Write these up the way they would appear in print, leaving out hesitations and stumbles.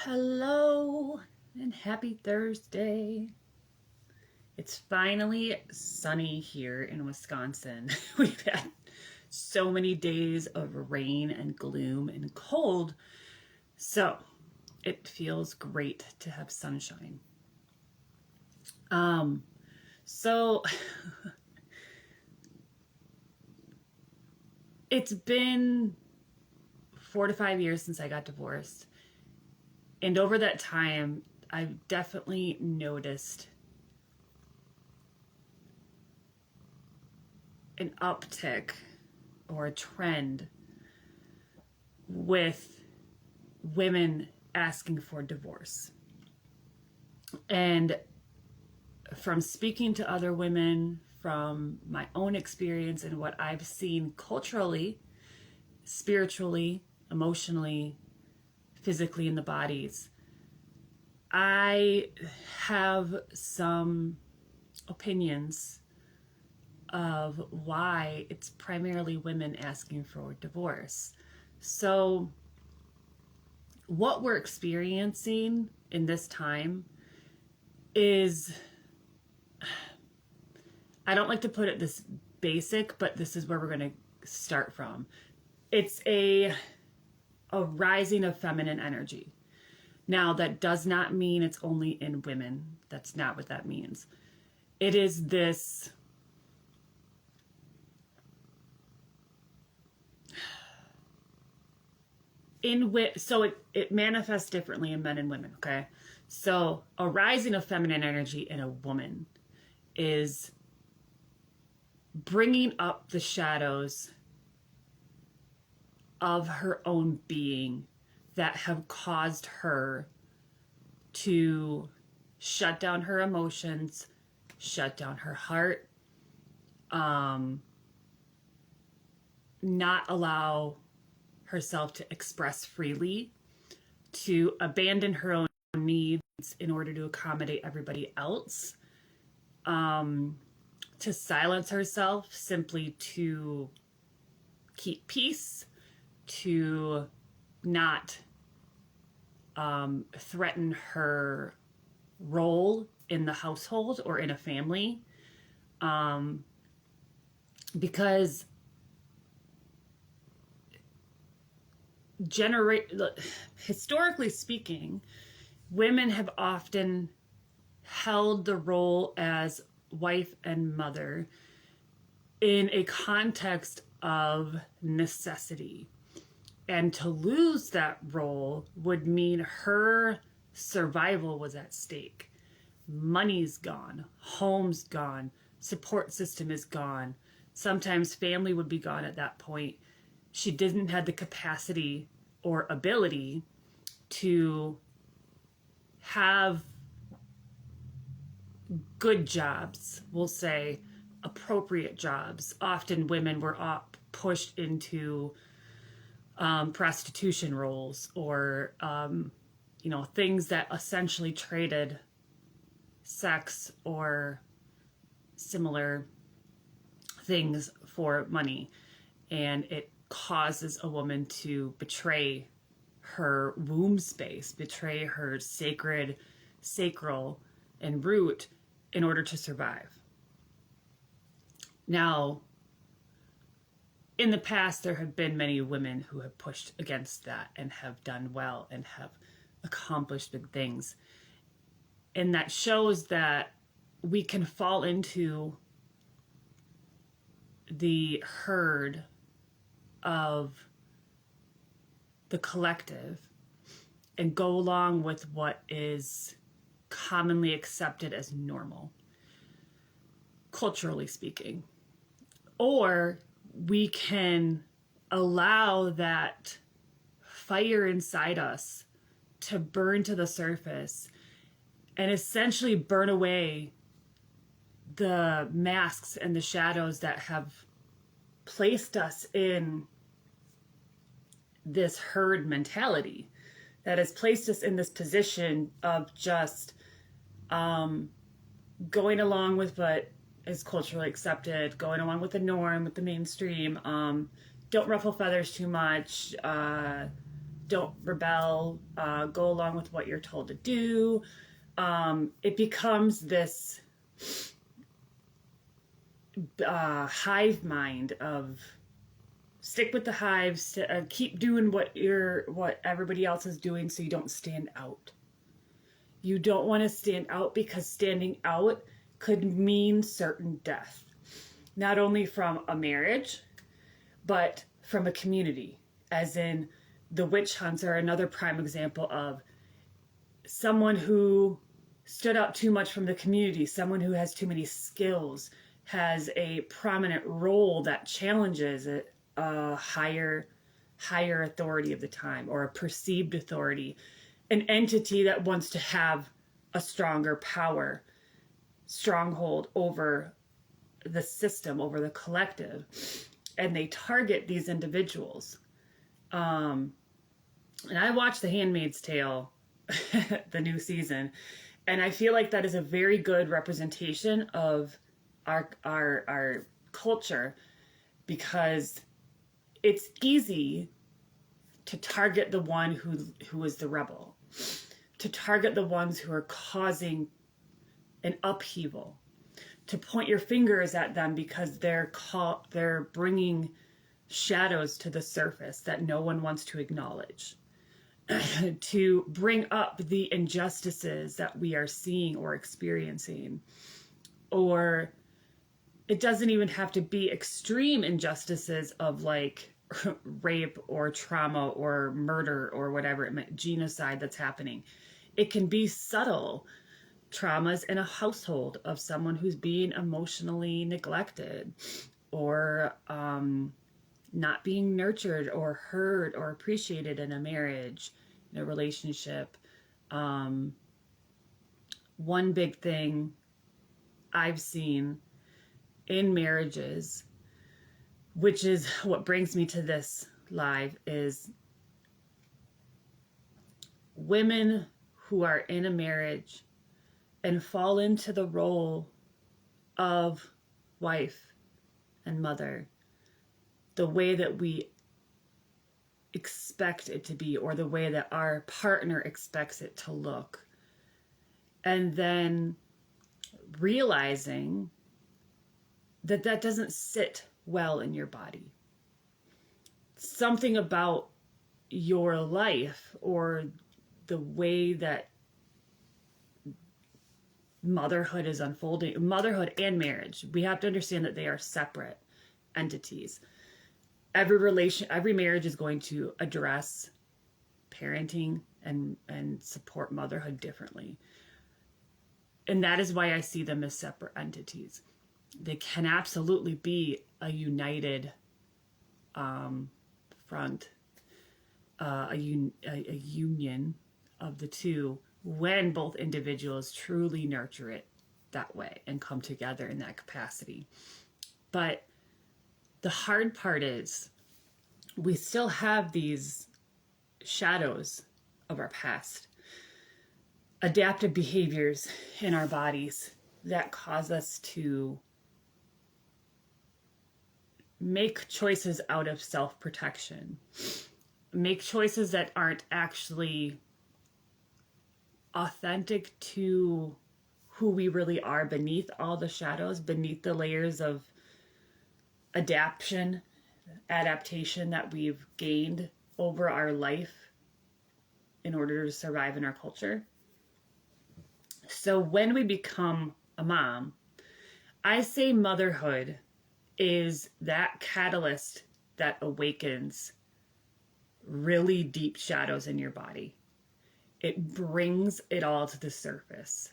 Hello and happy Thursday. It's finally sunny here in Wisconsin. We've had so many days of rain and gloom and cold, so it feels great to have sunshine. So it's been 4 to 5 years since I got divorced. And over that time, I've definitely noticed an uptick or a trend with women asking for divorce. And from speaking to other women, from my own experience and what I've seen culturally, spiritually, emotionally, physically in the bodies, I have some opinions of why it's primarily women asking for divorce. So what we're experiencing in this time is, I don't like to put it this basic, but this is where we're going to start from. It's a rising of feminine energy. Now, that does not mean it's only in women. That's not what that means. It is this so it manifests differently in men and women, okay? So a rising of feminine energy in a woman is bringing up the shadows of her own being that have caused her to shut down her emotions, shut down her heart, not allow herself to express freely, to abandon her own needs in order to accommodate everybody else, to silence herself simply to keep peace, to not threaten her role in the household or in a family, because historically speaking, women have often held the role as wife and mother in a context of necessity. And to lose that role would mean her survival was at stake. Money's gone, home's gone, support system is gone. Sometimes family would be gone at that point. She didn't have the capacity or ability to have good jobs, we'll say appropriate jobs. Often women were pushed into prostitution roles or, things that essentially traded sex or similar things for money. And it causes a woman to betray her womb space, betray her sacral and root in order to survive. Now, in the past, there have been many women who have pushed against that and have done well and have accomplished big things. And that shows that we can fall into the herd of the collective and go along with what is commonly accepted as normal, culturally speaking. Or we can allow that fire inside us to burn to the surface and essentially burn away the masks and the shadows that have placed us in this herd mentality, that has placed us in this position of just going along with what is culturally accepted, going along with the norm, with the mainstream. Don't ruffle feathers too much. don't rebel, go along with what you're told to do. It becomes this hive mind of stick with the hives, keep doing what everybody else is doing so you don't stand out. You don't want to stand out because standing out could mean certain death, not only from a marriage, but from a community, as in the witch hunts are another prime example of someone who stood out too much from the community, someone who has too many skills, has a prominent role that challenges a higher authority of the time, or a perceived authority, an entity that wants to have a stronger power, stronghold over the system, over the collective, and they target these individuals. And I watched The Handmaid's Tale, the new season, and I feel like that is a very good representation of our culture, because it's easy to target the one who is the rebel, to target the ones who are causing an upheaval, to point your fingers at them because they're bringing shadows to the surface that no one wants to acknowledge, to bring up the injustices that we are seeing or experiencing. Or it doesn't even have to be extreme injustices of like rape or trauma or murder or whatever, genocide that's happening. It can be subtle traumas in a household of someone who's being emotionally neglected, or not being nurtured or heard or appreciated in a marriage, in a relationship. One big thing I've seen in marriages, which is what brings me to this live, is women who are in a marriage and fall into the role of wife and mother the way that we expect it to be, or the way that our partner expects it to look. And then realizing that that doesn't sit well in your body. Something about your life, or the way that motherhood is unfolding, motherhood and marriage, we have to understand that they are separate entities. Every marriage is going to address parenting and support motherhood differently. And that is why I see them as separate entities. They can absolutely be a united front, a union of the two, when both individuals truly nurture it that way and come together in that capacity. But the hard part is we still have these shadows of our past, adaptive behaviors in our bodies that cause us to make choices out of self-protection, make choices that aren't actually authentic to who we really are beneath all the shadows, beneath the layers of adaptation that we've gained over our life in order to survive in our culture. So when we become a mom, I say motherhood is that catalyst that awakens really deep shadows in your body. It brings it all to the surface.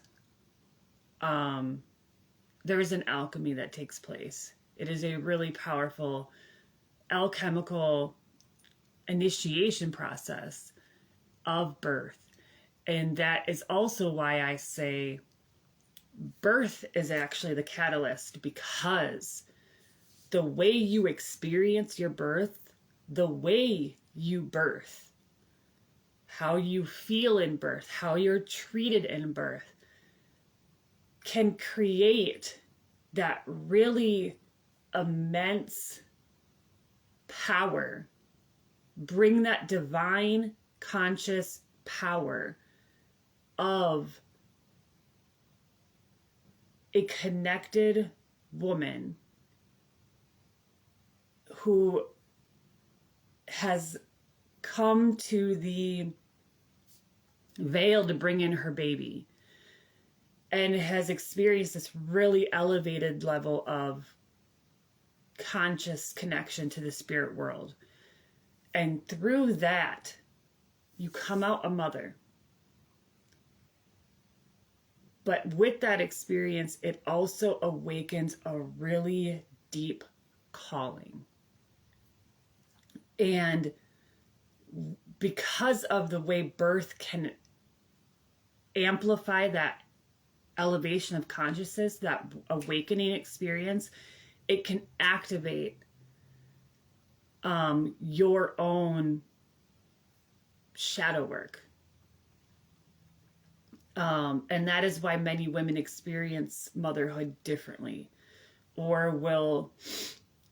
There is an alchemy that takes place. It is a really powerful alchemical initiation process of birth. And that is also why I say birth is actually the catalyst, because the way you experience your birth, the way you birth, how you feel in birth, how you're treated in birth, can create that really immense power, bring that divine conscious power of a connected woman who has come to the veil to bring in her baby and has experienced this really elevated level of conscious connection to the spirit world. And through that, you come out a mother. But with that experience, it also awakens a really deep calling. And because of the way birth can amplify that elevation of consciousness, that awakening experience, it can activate your own shadow work. And that is why many women experience motherhood differently, or will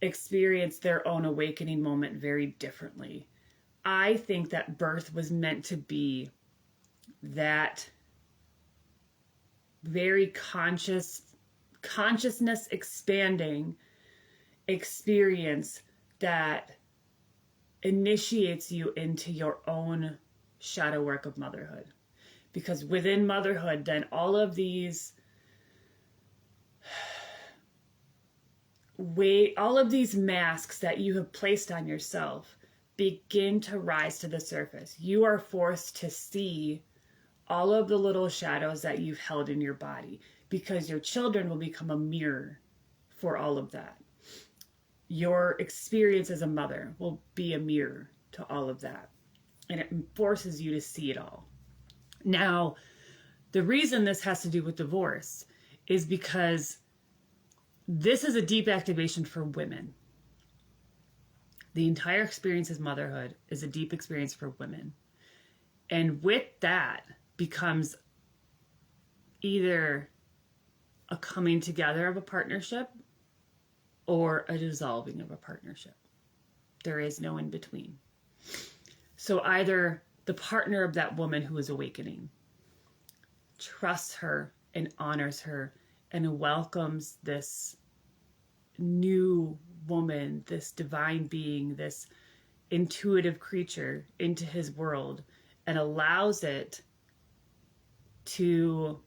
experience their own awakening moment very differently. I think that birth was meant to be that very consciousness expanding experience that initiates you into your own shadow work of motherhood. Because within motherhood, then all of these masks that you have placed on yourself begin to rise to the surface. You are forced to see all of the little shadows that you've held in your body, because your children will become a mirror for all of that. Your experience as a mother will be a mirror to all of that. And it forces you to see it all. Now, the reason this has to do with divorce is because this is a deep activation for women. The entire experience as motherhood is a deep experience for women. And with that becomes either a coming together of a partnership or a dissolving of a partnership. There is no in between. So either the partner of that woman who is awakening trusts her and honors her and welcomes this new woman, this divine being, this intuitive creature into his world, and allows it to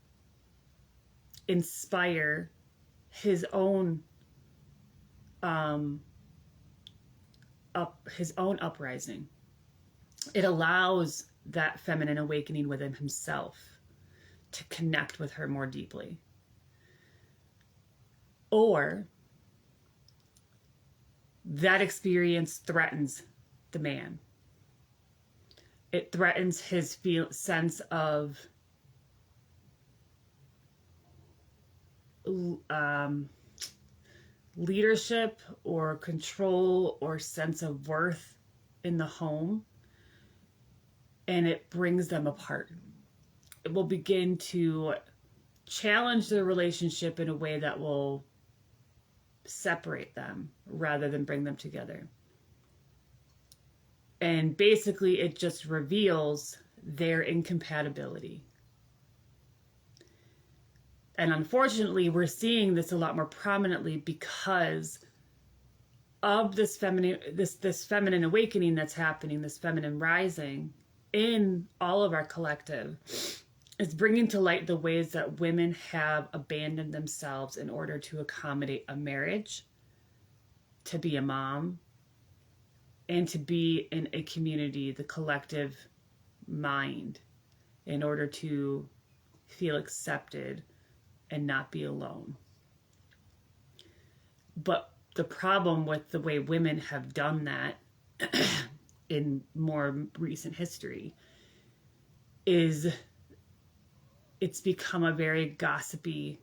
inspire his own uprising. It allows that feminine awakening within himself to connect with her more deeply. Or that experience threatens the man. It threatens his sense of leadership or control or sense of worth in the home. And it brings them apart. It will begin to challenge the relationship in a way that will separate them rather than bring them together. And basically, it just reveals their incompatibility. And unfortunately, we're seeing this a lot more prominently because of this feminine awakening that's happening, this feminine rising in all of our collective. Is bringing to light the ways that women have abandoned themselves in order to accommodate a marriage, to be a mom, and to be in a community, the collective mind, in order to feel accepted and not be alone. But the problem with the way women have done that in more recent history is it's become a very gossipy,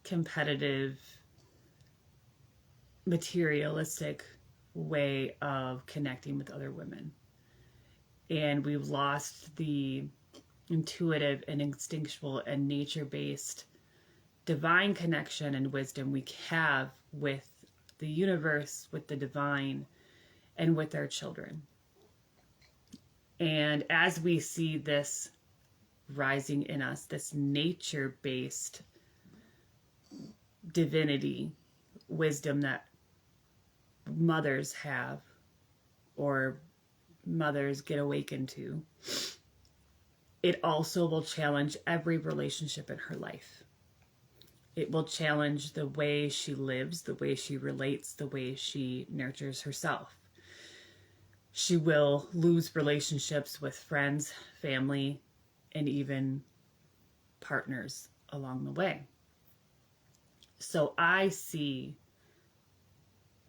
competitive, materialistic way of connecting with other women. And we've lost the intuitive and instinctual and nature-based divine connection and wisdom we have with the universe, with the divine, and with our children. And as we see this rising in us, this nature-based divinity, wisdom that mothers have, or mothers get awakened to, it also will challenge every relationship in her life. It will challenge the way she lives, the way she relates, the way she nurtures herself. She will lose relationships with friends, family, and even partners along the way. So I see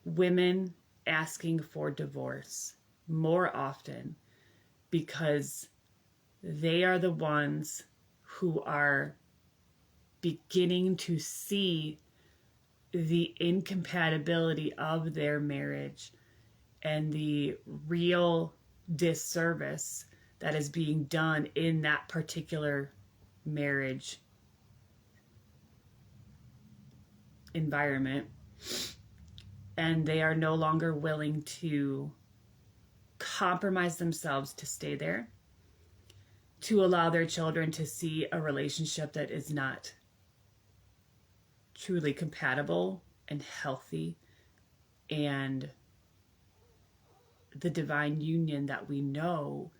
women asking for divorce more often because they are the ones who are beginning to see the incompatibility of their marriage and the real disservice that is being done in that particular marriage environment. And they are no longer willing to compromise themselves to stay there, to allow their children to see a relationship that is not truly compatible and healthy and the divine union that we know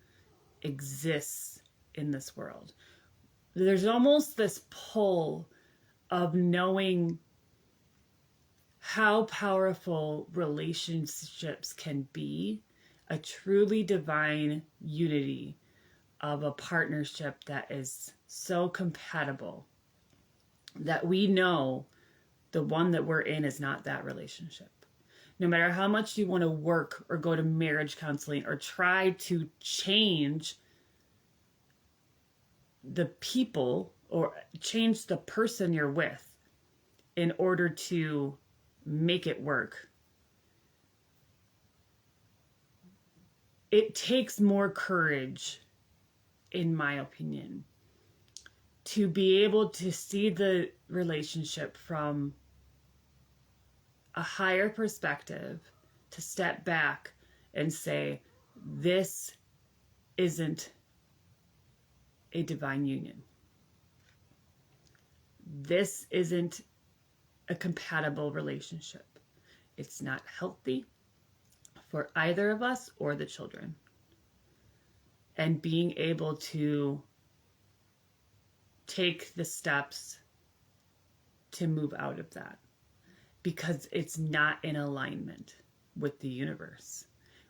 exists in this world. There's almost this pull of knowing how powerful relationships can be, a truly divine unity of a partnership that is so compatible that we know the one that we're in is not that relationship. No matter how much you want to work or go to marriage counseling or try to change the people or change the person you're with in order to make it work, it takes more courage, in my opinion, to be able to see the relationship from a higher perspective, to step back and say, this isn't a divine union. This isn't a compatible relationship. It's not healthy for either of us or the children. And being able to take the steps to move out of that, because it's not in alignment with the universe,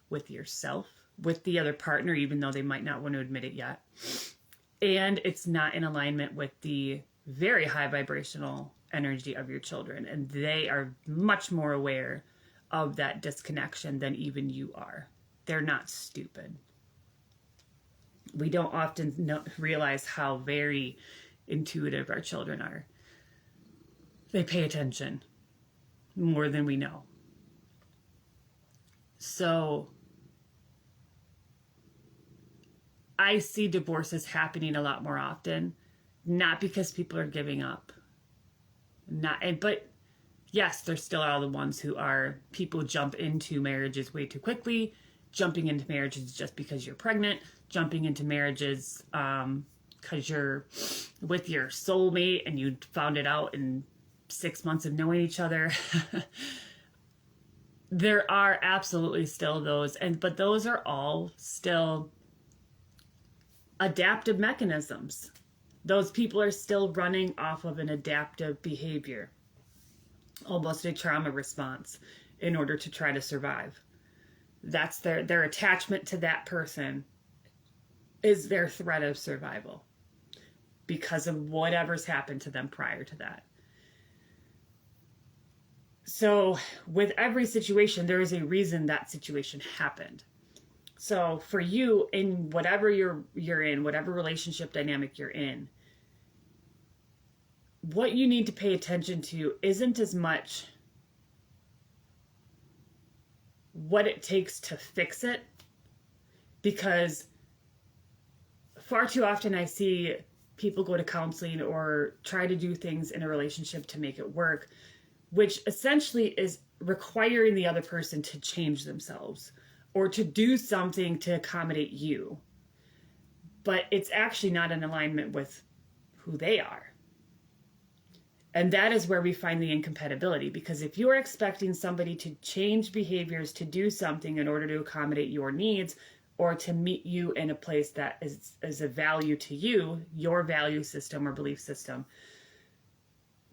with yourself, with the other partner, even though they might not want to admit it yet. And it's not in alignment with the very high vibrational energy of your children. And they are much more aware of that disconnection than even you are. They're not stupid. We don't often realize how very intuitive our children are. They pay attention more than we know. So I see divorces happening a lot more often, not because people are giving up. But yes, there still are the ones who are, people jump into marriages way too quickly, jumping into marriages just because you're pregnant, jumping into marriages because you're with your soulmate and you found it out in 6 months of knowing each other. There are absolutely still those, but those are all still adaptive mechanisms. Those people are still running off of an adaptive behavior, almost a trauma response, in order to try to survive. That's their attachment to that person is their threat of survival because of whatever's happened to them prior to that. So with every situation, there is a reason that situation happened. So for you, in whatever you're in, whatever relationship dynamic you're in, what you need to pay attention to isn't as much what it takes to fix it, because far too often I see people go to counseling or try to do things in a relationship to make it work, which essentially is requiring the other person to change themselves or to do something to accommodate you. but it's actually not in alignment with who they are. And that is where we find the incompatibility, because if you're expecting somebody to change behaviors to do something in order to accommodate your needs or to meet you in a place that is a value to you, your value system or belief system,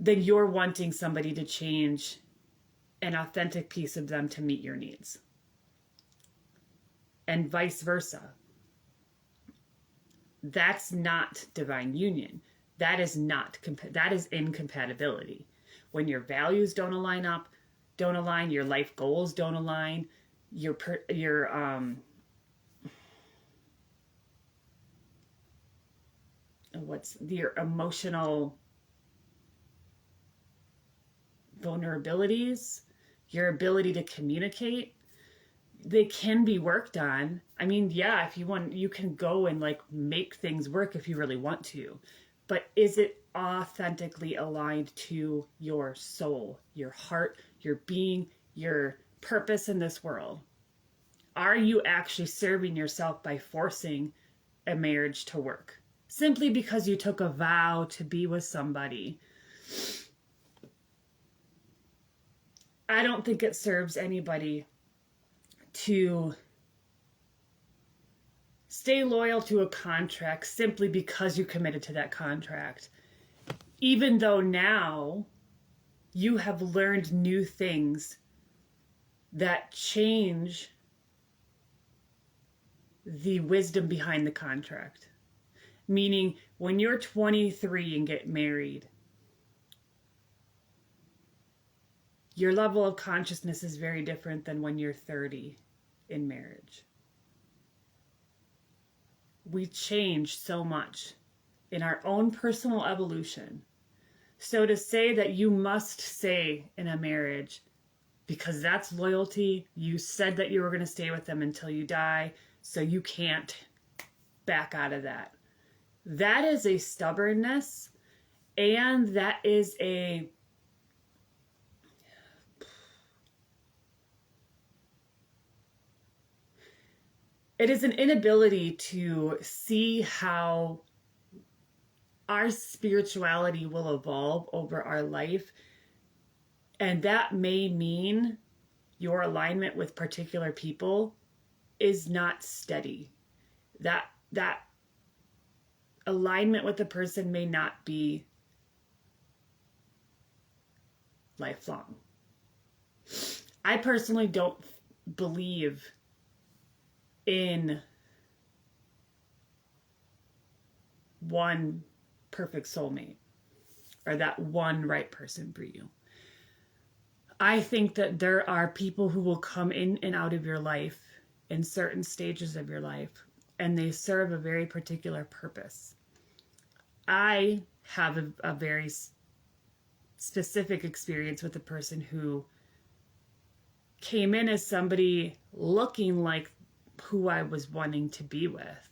then you're wanting somebody to change an authentic piece of them to meet your needs. And vice versa. That's not divine union. That is incompatibility. When your values don't align, your life goals don't align, your emotional vulnerabilities, your ability to communicate, they can be worked on. I mean, yeah, if you want, you can go and like make things work if you really want to. But is it authentically aligned to your soul, your heart, your being, your purpose in this world? Are you actually serving yourself by forcing a marriage to work? Simply because you took a vow to be with somebody. I don't think it serves anybody to stay loyal to a contract simply because you committed to that contract. Even though now you have learned new things that change the wisdom behind the contract. Meaning, when you're 23 and get married, your level of consciousness is very different than when you're 30 in marriage. We change so much in our own personal evolution. So to say that you must stay in a marriage because that's loyalty, you said that you were going to stay with them until you die, so you can't back out of that. That is a stubbornness, and that is it is an inability to see how our spirituality will evolve over our life. And that may mean your alignment with particular people is not steady. That alignment with the person may not be lifelong. I personally don't believe in one perfect soulmate or that one right person for you. I think that there are people who will come in and out of your life in certain stages of your life, and they serve a very particular purpose. I have a very specific experience with a person who came in as somebody looking like who I was wanting to be with,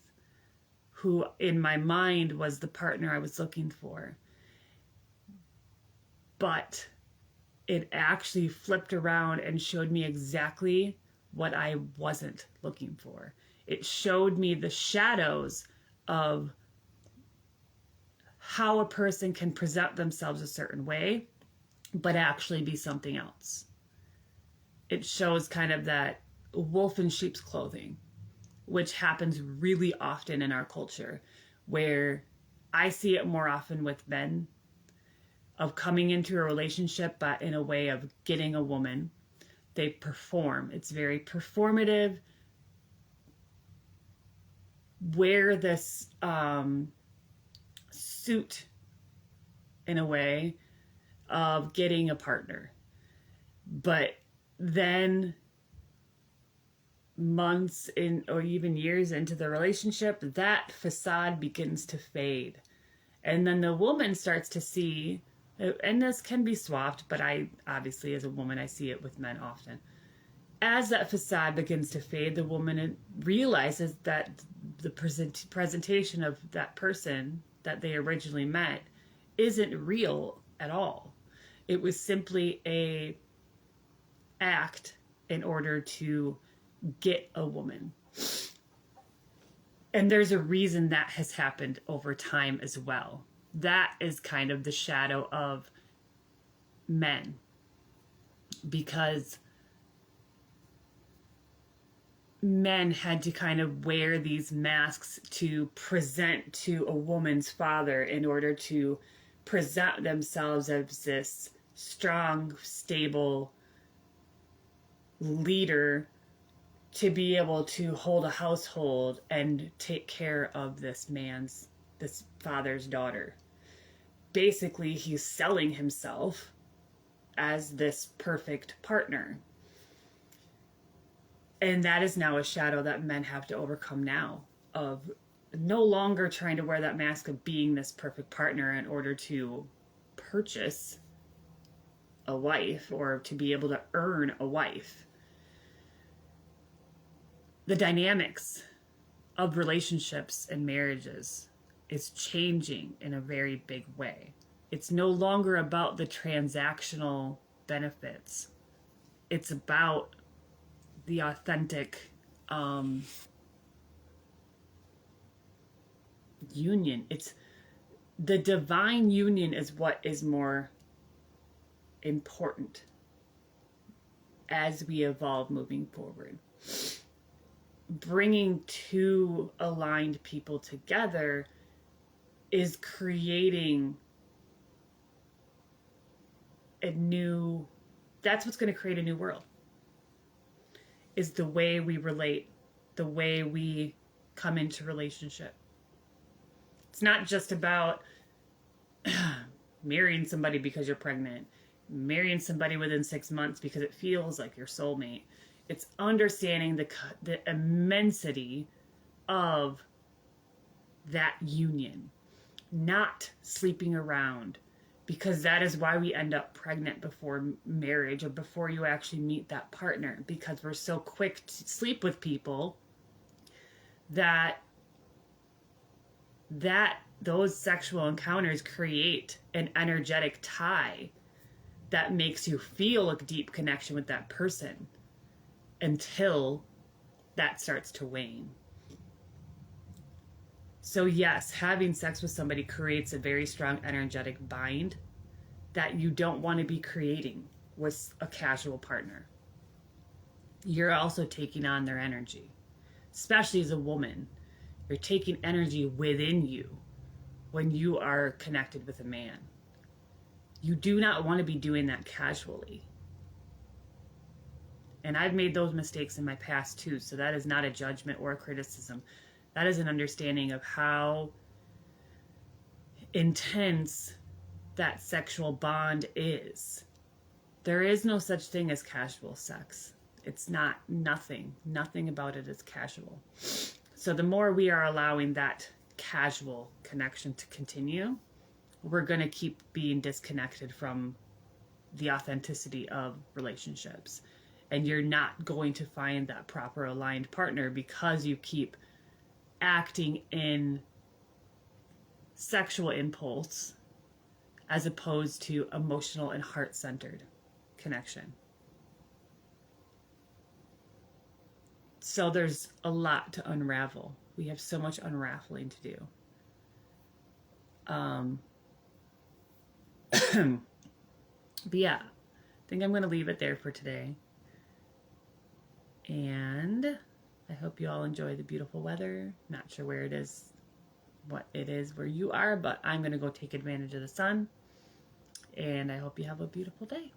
who in my mind was the partner I was looking for. But it actually flipped around and showed me exactly what I wasn't looking for. It showed me the shadows of how a person can present themselves a certain way, but actually be something else. It shows kind of that wolf in sheep's clothing, which happens really often in our culture, where I see it more often with men, of coming into a relationship, but in a way of getting a woman. They perform. It's very performative. Wear this suit in a way of getting a partner. But then months in or even years into the relationship, that facade begins to fade. And then the woman starts to see, and this can be swapped, but I obviously as a woman, I see it with men often. As that facade begins to fade, the woman realizes that the presentation of that person that they originally met isn't real at all. It was simply a act in order to get a woman. And there's a reason that has happened over time as well. That is kind of the shadow of men, because men had to kind of wear these masks to present to a woman's father in order to present themselves as this strong, stable leader to be able to hold a household and take care of this father's daughter. Basically, he's selling himself as this perfect partner. And that is now a shadow that men have to overcome now, of no longer trying to wear that mask of being this perfect partner in order to purchase a wife or to be able to earn a wife. The dynamics of relationships and marriages is changing in a very big way. It's no longer about the transactional benefits. It's about the authentic union. It's the divine union is what is more important as we evolve moving forward. Bringing two aligned people together is creating that's what's going to create a new world, is the way we relate, the way we come into relationship. It's not just about marrying somebody because you're pregnant, marrying somebody within 6 months because it feels like your soulmate. It's understanding the immensity of that union, not sleeping around, because that is why we end up pregnant before marriage or before you actually meet that partner, because we're so quick to sleep with people that those sexual encounters create an energetic tie that makes you feel a deep connection with that person until that starts to wane. So yes, having sex with somebody creates a very strong energetic bind that you don't want to be creating with a casual partner. You're also taking on their energy, especially as a woman. You're taking energy within you when you are connected with a man. You do not want to be doing that casually. And I've made those mistakes in my past too, so that is not a judgment or a criticism. That is an understanding of how intense that sexual bond is. There is no such thing as casual sex. It's nothing about it is casual. So the more we are allowing that casual connection to continue, we're going to keep being disconnected from the authenticity of relationships. And you're not going to find that proper aligned partner because you keep acting in sexual impulse as opposed to emotional and heart-centered connection. So there's a lot to unravel. We have so much unraveling to do. But yeah, I think I'm going to leave it there for today. And I hope you all enjoy the beautiful weather. Not sure where it is, what it is where you are, but I'm going to go take advantage of the sun. And I hope you have a beautiful day.